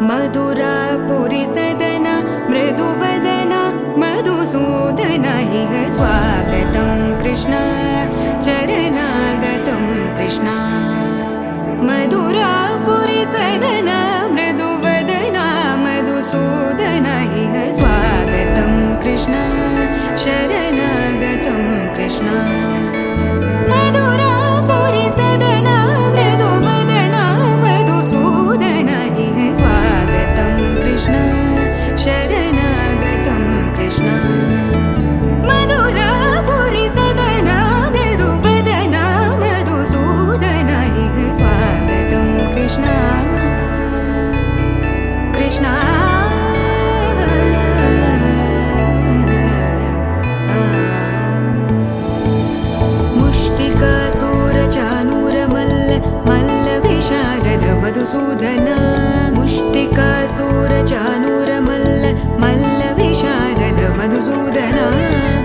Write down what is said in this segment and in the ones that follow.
मधुरापुरी सदना मृदुवदना मधुसूदन इह स्वागतं कृष्ण चरणागतं कृष्ण मधुरापुरी सदना मृदुवदना मधुसूदन इह स्वागतं कृष्ण शरणागतं कृष्ण मधुरापुरी सदना मृदुवदना मधुसूदन इह स्वागतं कृष्ण शरणागतं कृष्ण मधुरापुरी सदना मृदुवदना मधुसूदन इह स्वागतं कृष्ण कृष्ण मधुसूदन मुष्टिकासुरचाणूरमल्ल मल्ल विशारद मधुसूदन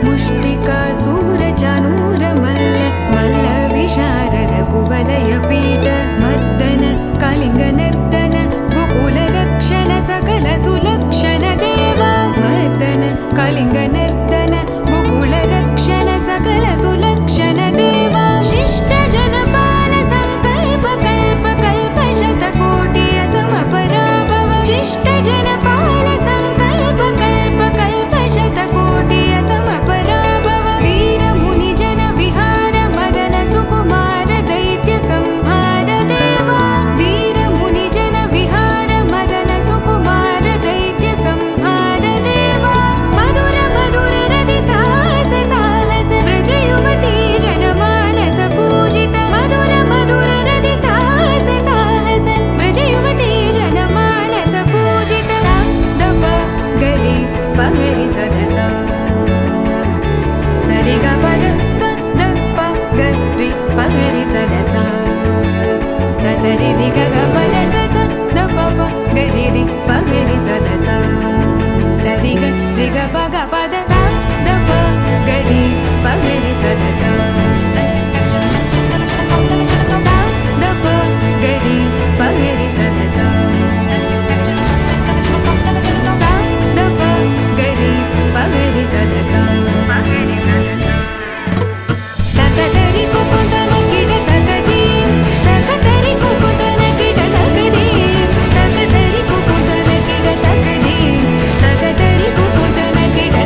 मुष्टिकासुरचाणूरमल्ल मल्ल विशारद कुवलयपीठ मर्दन कलिङ्गनर्तन गोकुलरक्षण सकल सुलक्षण देवा मर्दन कलिङ्गनर्तन गोकुलरक्षण सकल सुलक्षण देवा शिष्ट जनपाल संकल्प कल्प कल्प शतकोटि असमपराभव शिष्ट जनपाल संकल्प कल्प कल्प शतकोटि असमपराभव वीर मुनि जन विहार मदन सुकुमार दैत्य संहार देवा वीर मुनि जन विहार मदन सुकुमार दैत्य संहार देवा मधुर मधुर रति साहस साहस व्रज युवती जनमानस पूजित मधुर मधुर रति साहस साहस व्रज युवती जनमानस पूजित दप गरि पगरि सदस सरि ग पद स द प गरि पगरि सदस स सरि रि ग ग पद स स द प प गरि रि पगरि सदस सरि ग रि ग प ग पद स द प गरि पगरि सदस द प गरि पगरि सदस द प गरि पगरि सदस तकतरि कुकुतन किड तकदी तकतरि कुकुतन किड तकदी तकतरि कुकुतन किड तकदी तकतरि कुकुतन किड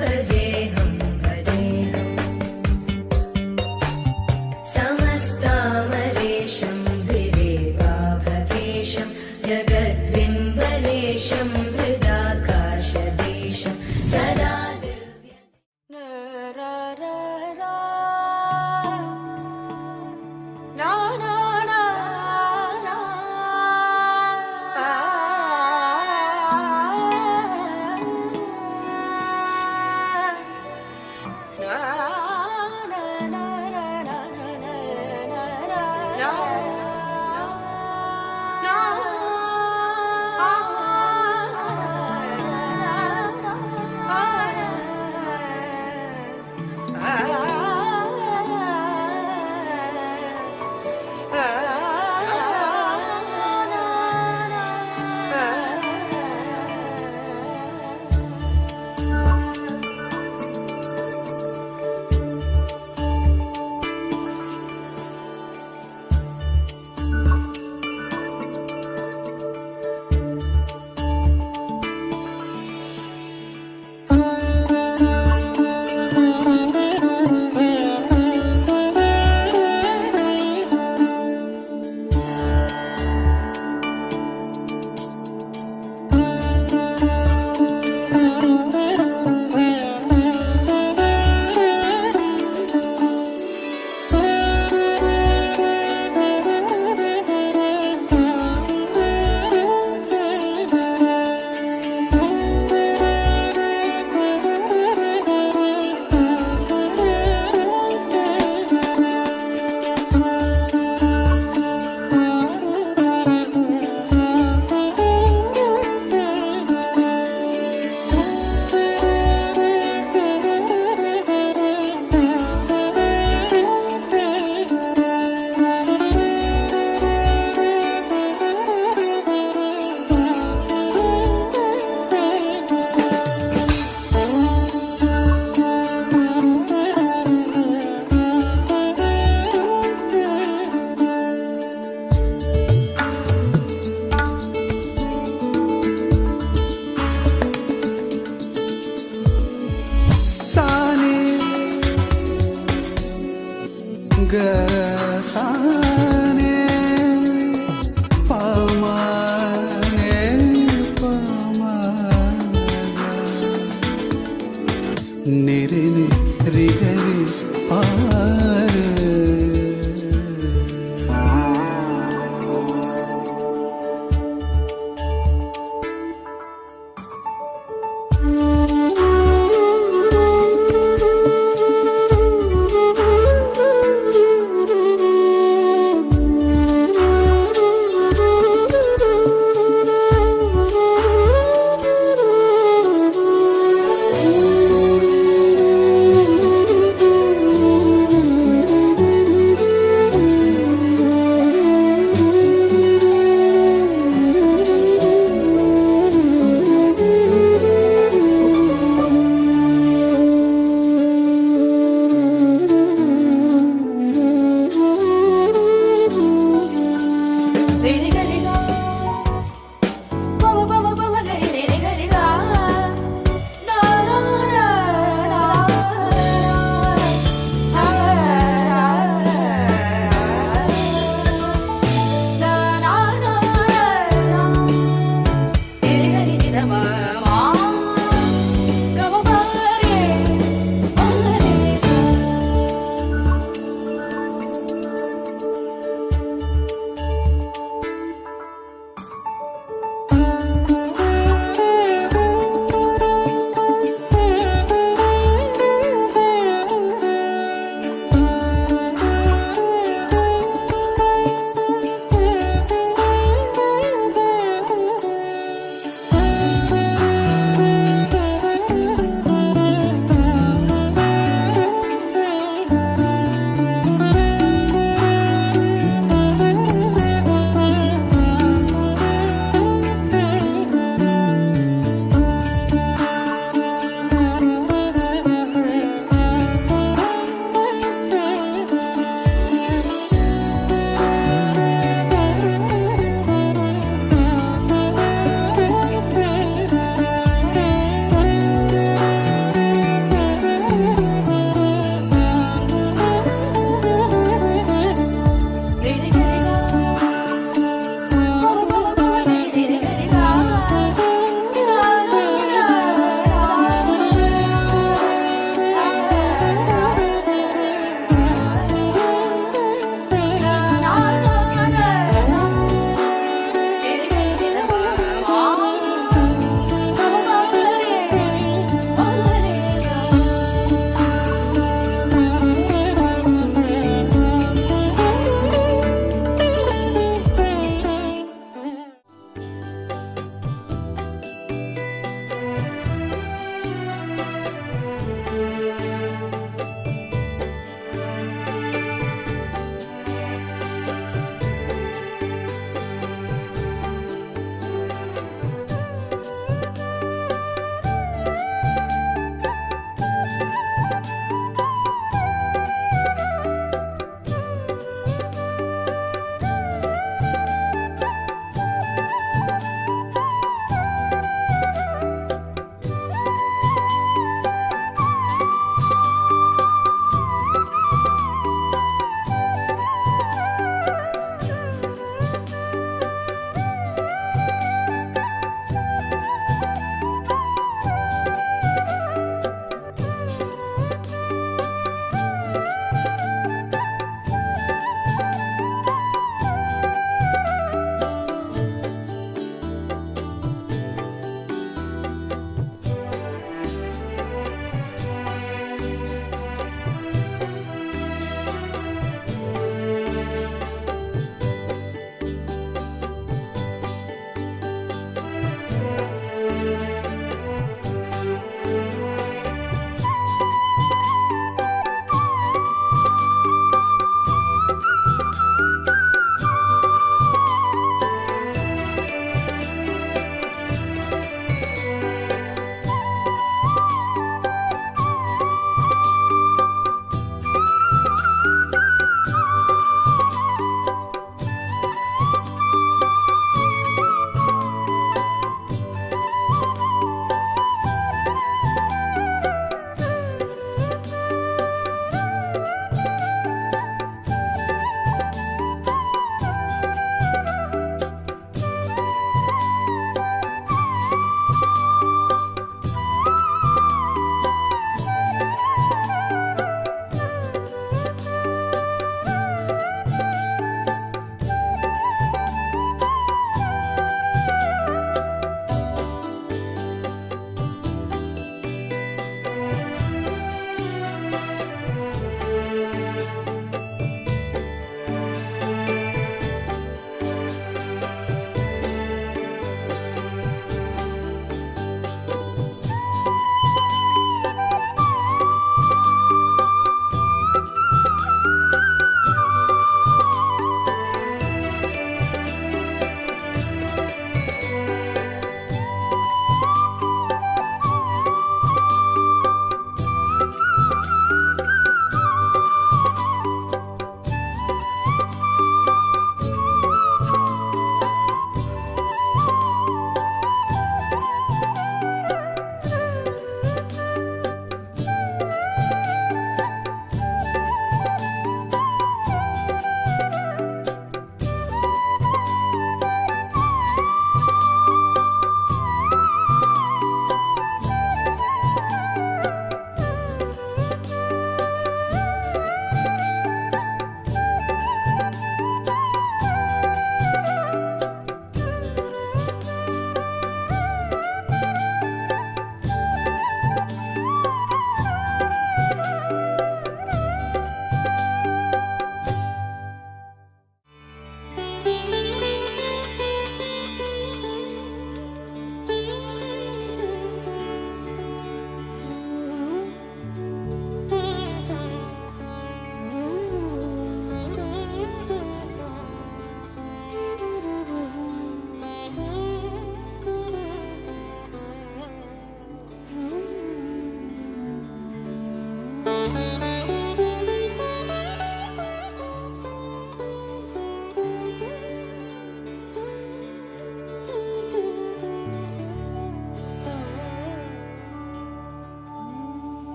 भजेऽहं भजेऽहम् समस्तामरेशं द्विरेवाभकेशं जगद्बिम्बलेशं हृदाकाशदेशं सदा गसाने पमाने पमागा निरे रिगरे पार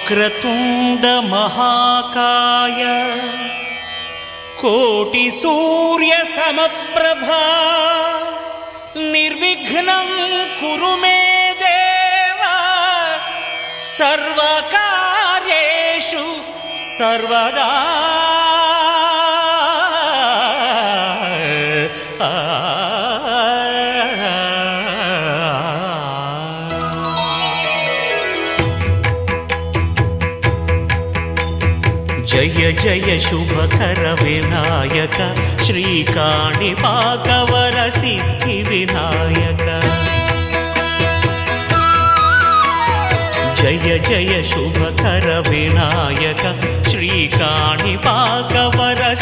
వక్రతుండ మహాకాయ కోటి సూర్య సమప్రభా నిర్విఘ్నం కురు మే దేవ సర్వకార్యేషు సర్వదా. జయ జయ శుభకర వినాయక శ్రీకాణిపాకవర సిద్ధి వినాయక. జయ జయ శుభకర వినాయక శ్రీకాణిపాకవర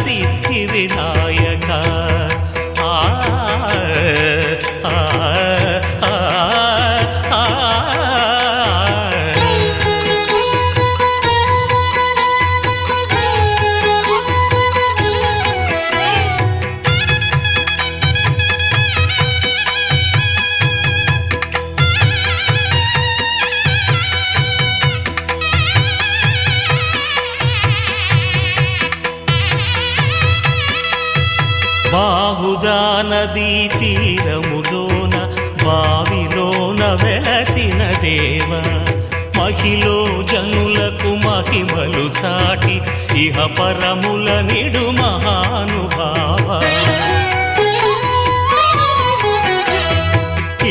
సిద్ధి వినాయక. ఆ ఆ ఆ బాహుదా నదీ తీరములోన బావిలోన వెలసిన దేవ మహిలో జనులకు మహిమలు చాటి ఇహ పరముల నిడు మహానుభావ.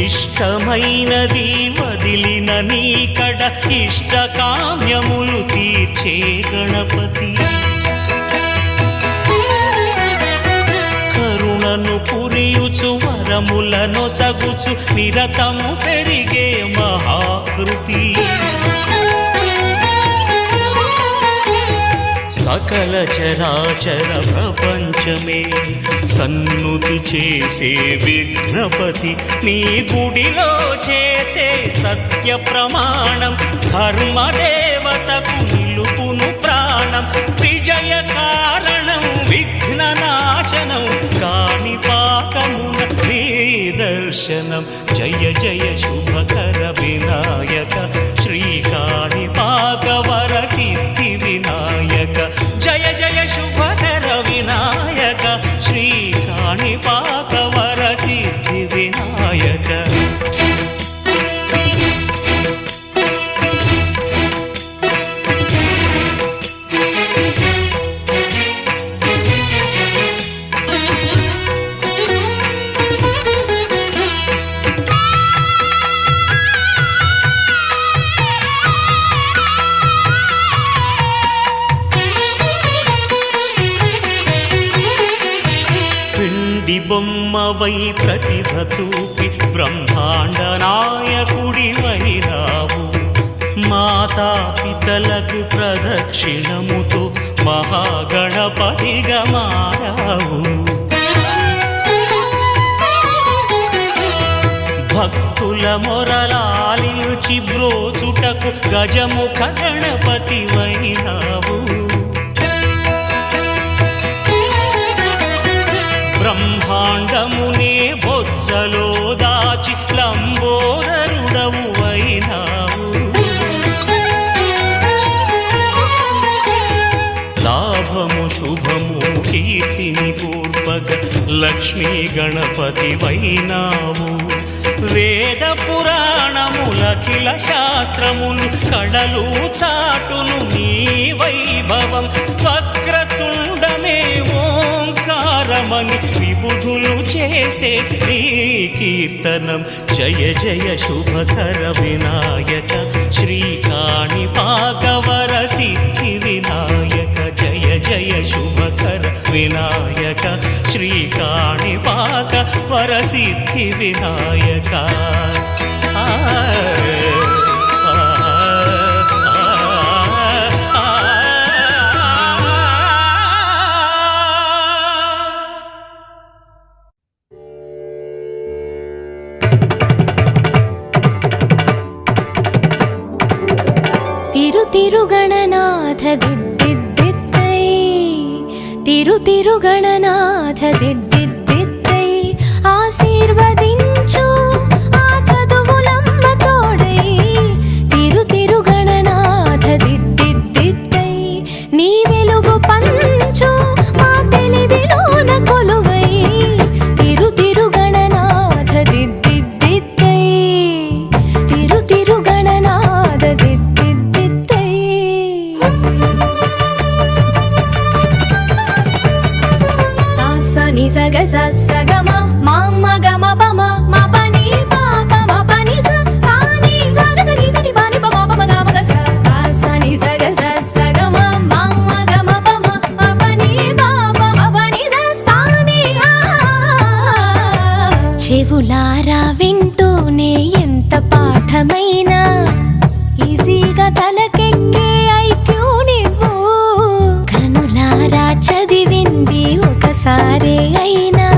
ఇష్టమైనది వదిలిన నీకడ ఇష్ట కామ్యములు తీర్చే గణపతి. కరుణను పురియుచు వరములను సగుచు నిరతము పెరిగే మహాకృతి. సకల చరాచర ప్రపంచమే సన్నుతి చేసే విఘ్నపతి. నీ గుడిలో చేసే సత్య ప్రమాణం ధర్మదేవతకు నిలుపును ప్రాణం. విజయ కారణం విఘ్ననాశనం కాణిపాకమున నీ దర్శనం. జయ జయ శుభకర వినాయక శ్రీకాణిపాకవర సిద్ధి వినాయక. జయ జయ శుభకర వినాయక శ్రీకాణిపాకవర సిద్ధి వినాయక. బొమ్మవై ప్రతిభ చూపి బ్రహ్మాండ నాయకుడి వైరావు. మాతా పితలకు ప్రదక్షిణముతో మహాగణపతిగా మారావు. భక్తుల మొరలాలిచి బ్రోచుటకు గజముఖ గణపతి వైరావు. బ్రహ్మాండమునే బొజ్జలో దాచి లంబోదరుడవు అయినావు. లాభము శుభము కీర్తిని పూర్వక లక్ష్మీ గణపతి వైనావు. వేద పురాణములఖిల శాస్త్రములు కళలు చాటును నీ వైభవం. వక్రతుండమే ఓంకారమని విబుధులు చేసే నీ కీర్తనం. జయ జయ శుభకర వినాయక శ్రీకాణిపాకవర సిద్ధి వినాయక. జయ జయ శుభకర వినాయక శ్రీకాణిపాకవర సిద్ధి వినాయక. తిరుగణనాథ దిద్దిద్దిత్తై తిరుగణనాథ దిద్దిద్దిత్తై ఆశీర్వదించు ఆ చదువులమ్మ తోడై తిరుగణనాథ దిద్ది సని సగ సగమ మామ గమ పమ మ పని పాప మ పని స సాని సగ సని సని పని పమ పమ గమ గ సని సగ సగమ మామ గమ పమ మ పని పాప మ పని స సాని చెవులారా వింటూనే ఎంత పాఠమైనా ఈజీగా తలకెక్కే ఐక్యూ నువ్వు కనులారా చదివింది ఒకసారే అయినా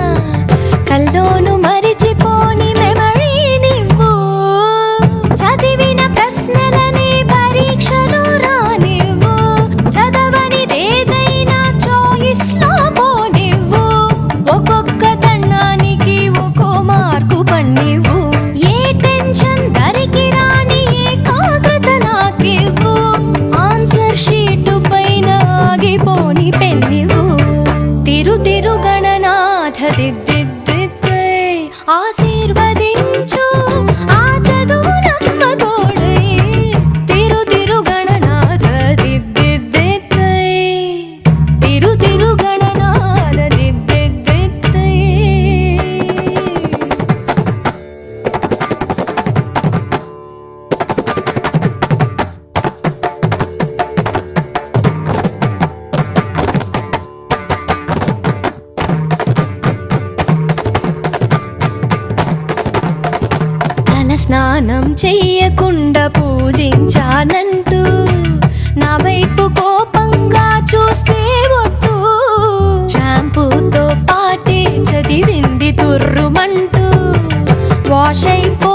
కల్లోను మరిచిపోని మెమరీ నువ్వు చదివిన ప్రశ్నలని పరీక్షలు రానివ్వు చదవనిదేదైనా చాయిస్ లో పోనివ్వు ఒక్కొక్క దండానికి ఒక్కో మార్కు పన్నివ్వు ఏ టెన్షన్ దరికి రాని ఏకాగ్రత నాకివ్వు ఆన్సర్ షీటు పైన ఆగిపోని పెన్నివ్వు తిరు తిరు గణనాథ దిద్దిద్దిద్దై ఆశీర్వదించు ఆ చదువు నమ్మతోడై తిరు తిరు గణనాథ దిద్దిద్దిద్దై తిరు తిరు గణనాథ దిద్దిద్దిద్దై తల స్నానం చెయ్యకుండా పూజించానంటూ నా వైపు కోపంగా చూస్తే ఒట్టు షాంపూతో పాటే చదివింది తుర్రుమంటూ వాష్ అయిపో